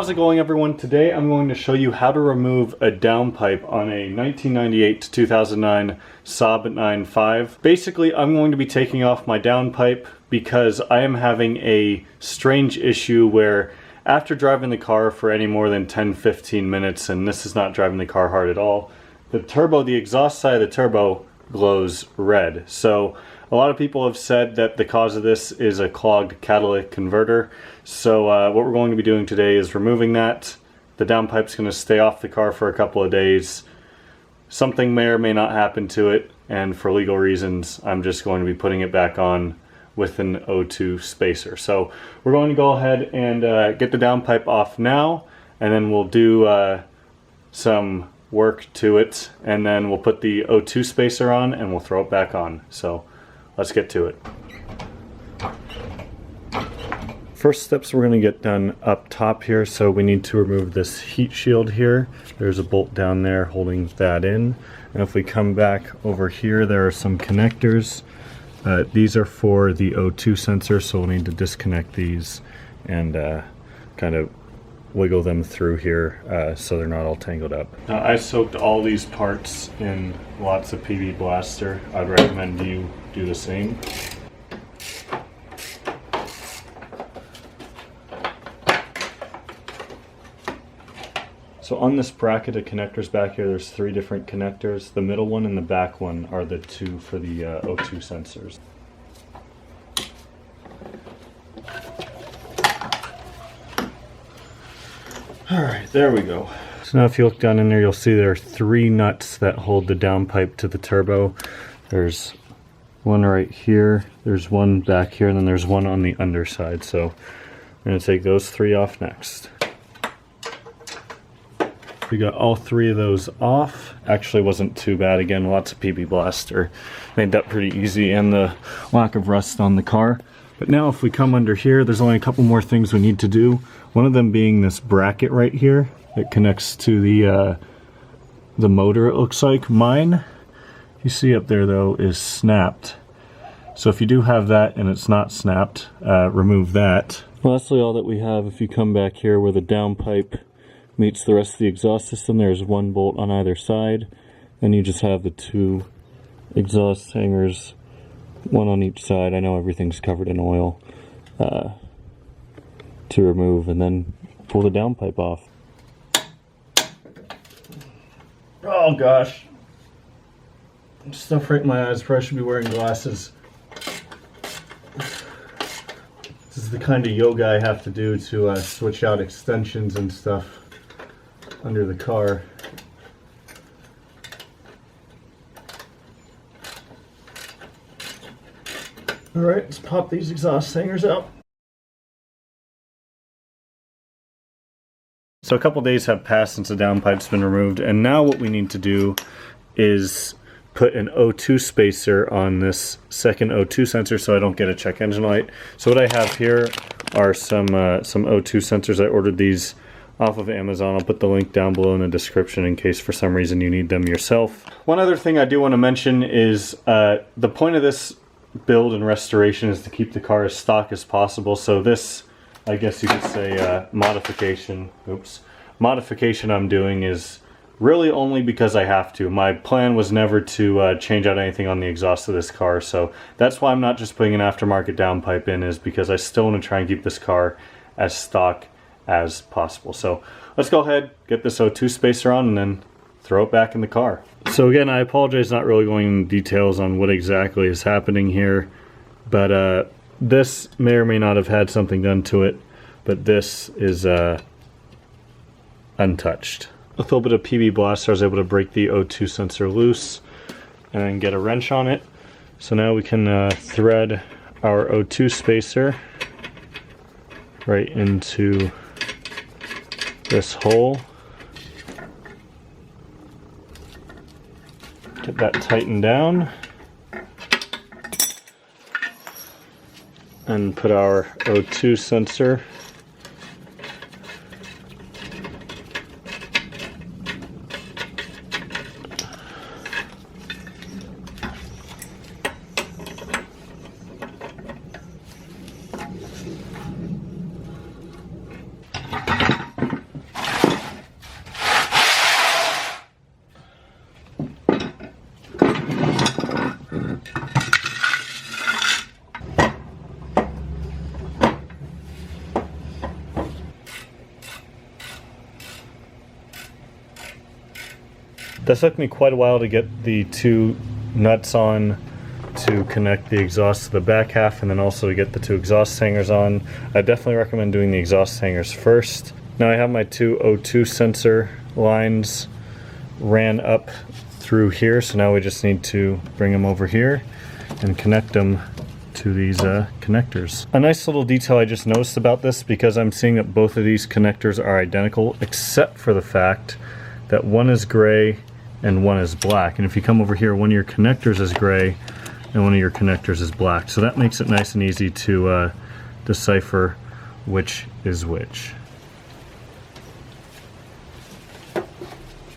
How's it going, everyone? Today I'm going to show you how to remove a downpipe on a 1998 to 2009 Saab 9.5. Basically, I'm going to be taking off my downpipe because I am having a strange issue where after driving the car for any more than 10-15 minutes, and this is not driving the car hard at all, the exhaust side of the turbo glows red. So a lot of people have said that the cause of this is a clogged catalytic converter. So what we're going to be doing today is removing that. The downpipe's going to stay off the car for a couple of days. Something may or may not happen to it, and for legal reasons I'm just going to be putting it back on with an O2 spacer. So we're going to go ahead and get the downpipe off now, and then we'll do some work to it, and then we'll put the O2 spacer on and we'll throw it back on. So let's get to it. First steps we're going to get done up top here. So we need to remove this heat shield here. There's a bolt down there holding that in. And if we come back over here, there are some connectors. These are for the O2 sensor, so we'll need to disconnect these and kind of wiggle them through here so they're not all tangled up. Now, I soaked all these parts in lots of PB Blaster. I'd recommend you do the same. So on this bracket of connectors back here, there's 3 different connectors. The middle one and the back one are the 2 for the O2 sensors. Alright, there we go. So now if you look down in there, you'll see there are 3 nuts that hold the downpipe to the turbo. There's one right here, there's one back here, and then there's one on the underside. So we're going to take those 3 off next. We got all 3 of those off. Actually wasn't too bad. Again, lots of PB Blaster made that pretty easy, and the lack of rust on the car. But now if we come under here, there's only a couple more things we need to do. One of them being this bracket right here that connects to the motor, it looks like. Mine, you see up there though, is snapped. So if you do have that and it's not snapped, remove that. Lastly, all that we have, if you come back here where the downpipe meets the rest of the exhaust system, there's 1 bolt on either side. Then you just have the 2 exhaust hangers, 1 on each side. I know everything's covered in oil to remove, and then pull the downpipe off. Oh gosh, stuff right in my eyes. Probably should be wearing glasses. This is the kind of yoga I have to do to switch out extensions and stuff under the car. Alright, let's pop these exhaust hangers out. So a couple days have passed since the downpipe's been removed, and now what we need to do is put an O2 spacer on this second O2 sensor so I don't get a check engine light. So what I have here are some O2 sensors. I ordered these off of Amazon. I'll put the link down below in the description in case for some reason you need them yourself. One other thing I do want to mention is the point of this build and restoration is to keep the car as stock as possible. So this, I guess you could say, modification I'm doing is really only because I have to. My plan was never to change out anything on the exhaust of this car, so that's why I'm not just putting an aftermarket downpipe in, is because I still want to try and keep this car as stock as possible. So let's go ahead, get this O2 spacer on, and then throw it back in the car. So again, I apologize not really going into details on what exactly is happening here, but this may or may not have had something done to it, but this is untouched. With a little bit of PB Blaster, I was able to break the O2 sensor loose and then get a wrench on it. So now we can thread our O2 spacer right into this hole. Get that tightened down and put our O2 sensor That took me quite a while to get the 2 nuts on to connect the exhaust to the back half, and then also to get the 2 exhaust hangers on. I definitely recommend doing the exhaust hangers first. Now I have my 2 O2 sensor lines ran up through here, so now we just need to bring them over here and connect them to these connectors. A nice little detail I just noticed about this, because I'm seeing that both of these connectors are identical except for the fact that one is gray and one is black. And if you come over here, one of your connectors is gray and one of your connectors is black. So that makes it nice and easy to decipher which is which.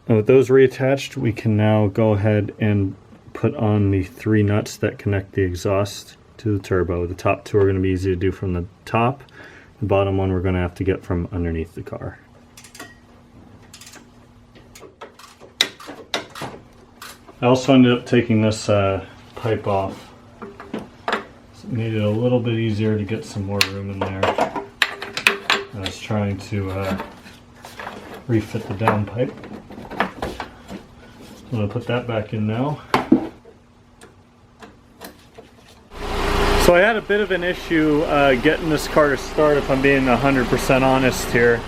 And with those reattached, we can now go ahead and put on the 3 nuts that connect the exhaust to the turbo. The top 2 are going to be easy to do from the top. The bottom one we're going to have to get from underneath the car. I also ended up taking this pipe off. So it made it a little bit easier to get some more room in there. I was trying to refit the downpipe. I'm going to put that back in now. So I had a bit of an issue getting this car to start, if I'm being 100% honest here.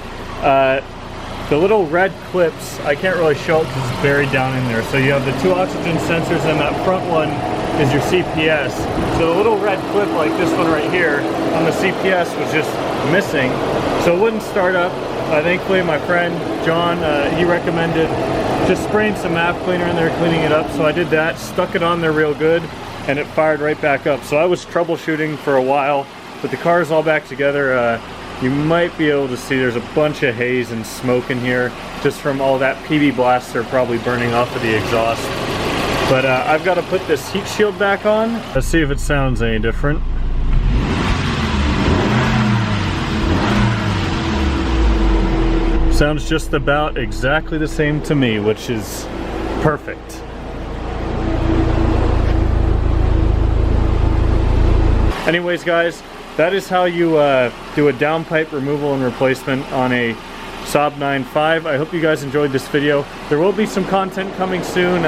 The little red clips, I can't really show it because it's buried down in there. So you have the 2 oxygen sensors, and that front one is your CPS. So the little red clip like this one right here on the CPS was just missing. So it wouldn't start up. Thankfully my friend John, he recommended just spraying some MAF cleaner in there, cleaning it up. So I did that, stuck it on there real good, and it fired right back up. So I was troubleshooting for a while, but the car is all back together. You might be able to see there's a bunch of haze and smoke in here just from all that PB blaster probably burning off of the exhaust. But I've got to put this heat shield back on. Let's see if it sounds any different. Sounds just about exactly the same to me, which is perfect. Anyways guys, that is how you do a downpipe removal and replacement on a Saab 9.5. I hope you guys enjoyed this video. There will be some content coming soon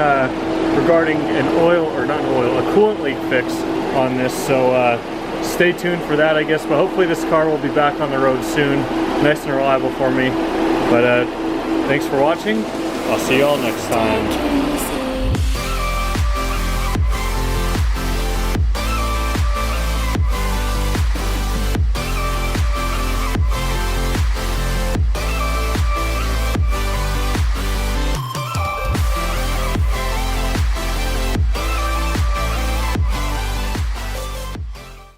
regarding a coolant leak fix on this, so stay tuned for that, I guess. But hopefully this car will be back on the road soon, nice and reliable for me. But thanks for watching. I'll see you all next time.